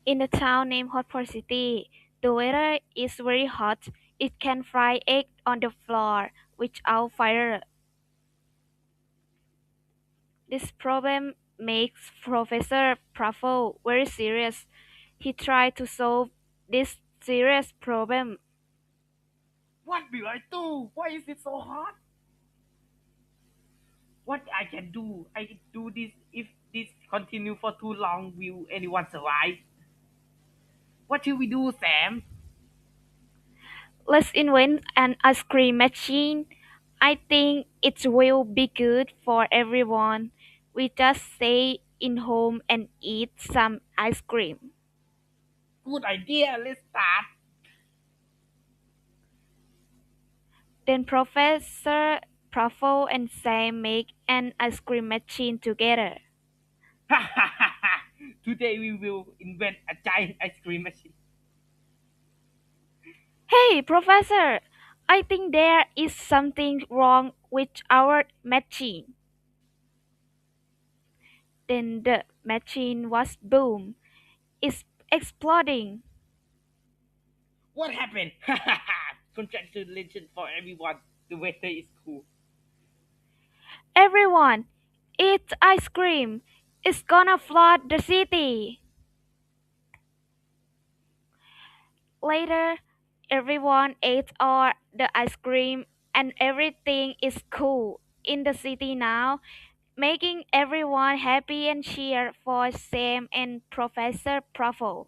In a town named Hotpot City, the weather is very hot. It can fry egg on the floor without fire. This problem makes Professor Pruffle very serious. He tried to solve this serious problem. What will I do? Why is it so hard? What I can do? I can do this. If this continue for too long, will anyone survive? What should we do, Sam? Let's invent an ice cream machine. I think it will be good for everyone. We just stay in home and eat some ice cream. Good idea. Let's start. Then Professor Pruffle and Sam make an ice cream machine together. Today we will invent a giant ice cream machine. Hey, Professor! I think there is something wrong with our machine. Then the machine was boom. It's exploding. What happened? Congratulations for everyone. The weather is cool. Everyone, eat ice cream. It's gonna flood the city. Later, everyone ate all the ice cream and everything is cool in the city now, making everyone happy and cheer for Sam and Professor Pruffle.